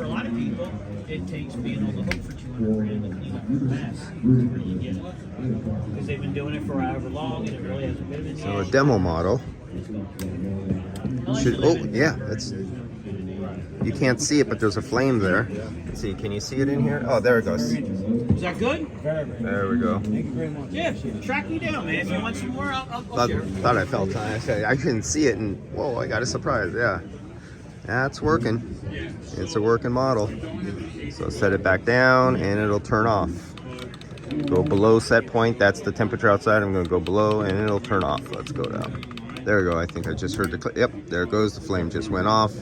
for a lot of people, it takes being on the hook for 200 grand to clean up your mess to really get it. Because they've been doing it for however long, and it really hasn't been in So a demo model. Oh, yeah, that's... You can't see it, but there's a flame there. Let's see, can you see it in here? Oh, there it goes. Is that good? There we go. Thank you very much. Yeah, track me down, man. If you want some more, I'll Thought, share. thought I felt I couldn't see it, and whoa, I got a surprise. Yeah, that's working. It's a working model. So set it back down, and it'll turn off. Go below set point. That's the temperature outside. I'm going to go below, and it'll turn off. Let's go down. There we go. I think I just heard the click. Yep, there it goes. The flame just went off.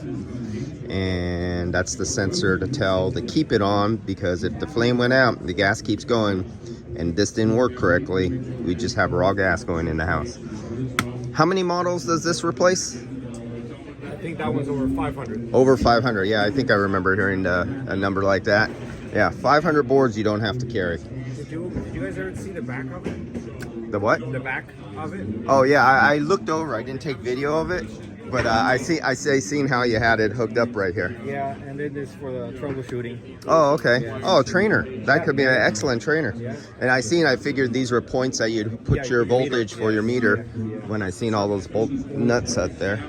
And that's the sensor to tell to keep it on, because if the flame went out, the gas keeps going, and this didn't work correctly, we just have raw gas going in the house. How many models does this replace? I think that one's over 500. Over 500. Yeah, I think I remember hearing a number like that. Yeah, 500 boards you don't have to carry. Did you guys ever see the back of it? The what? The back of it? Oh yeah, I looked over. I didn't take video of it, but I seen how you had it hooked up right here. Yeah, and then this for the troubleshooting. Oh, okay. Yeah. Oh, trainer. That could be an excellent trainer. Yeah. And I figured these were points that you'd put your voltage for your meter when I seen all those bolt nuts out there.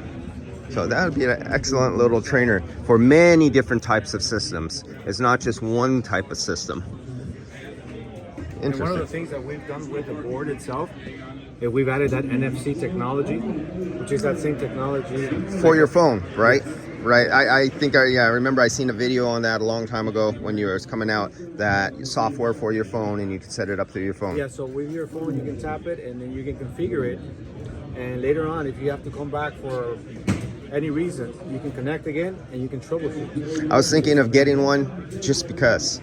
So that would be an excellent little trainer for many different types of systems. It's not just one type of system. And one of the Interesting. things that we've done with the board itself is we've added that NFC technology, which is that same technology For your phone, right? Right. I think I remember I seen a video on that a long time ago when you was coming out, that software for your phone, and you can set it up through your phone. Yeah, so with your phone you can tap it and then you can configure it, and later on if you have to come back for any reason, you can connect again and you can troubleshoot. I was thinking of getting one just because.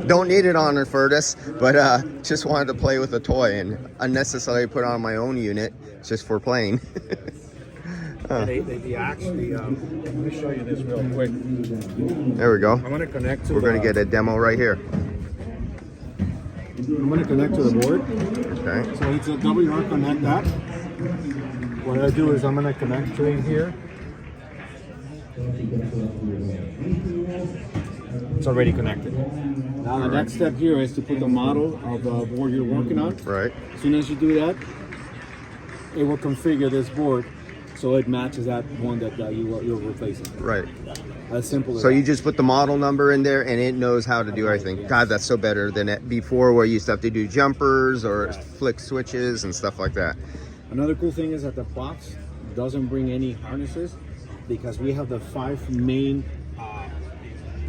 Don't need it on a furnace, but just wanted to play with a toy and unnecessarily put on my own unit just for playing. They actually, let me show you this real quick. There we go. I'm going to connect to We're going to get a demo right here. I'm going to connect to the board. Okay. So it's a WR connect app. What I do is I'm going to connect to it here. It's already connected. Now the next step here is to put the model of the board you're working on. Right. As soon as you do that, it will configure this board so it matches that one that you're replacing. Right. As simple as So that. you just put the model number in there and it knows how to do everything. God, that's so better than it before, where you used to have to do jumpers or flick switches and stuff like that. Another cool thing is that the box doesn't bring any harnesses, because we have the 5 main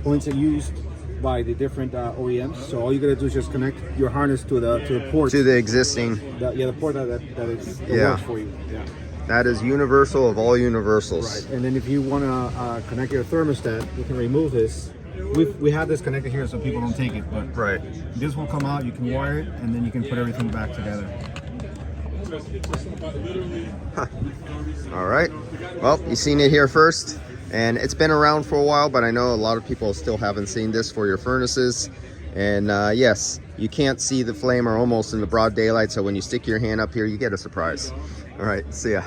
points that are used by the different OEMs. So all you gotta do is just connect your harness to the port. To the existing. The port that is that Yeah. works for you. Yeah. That is universal of all universals. Right. And then if you wanna connect your thermostat, you can remove this. We have this connected here so people don't take it, but Right. this will come out. You can wire it, and then you can put everything back together. All right. Well, you've seen it here first, and it's been around for a while, but I know a lot of people still haven't seen this for your furnaces. And yes, you can't see the flame or almost in the broad daylight, so when you stick your hand up here, you get a surprise. All right, see ya.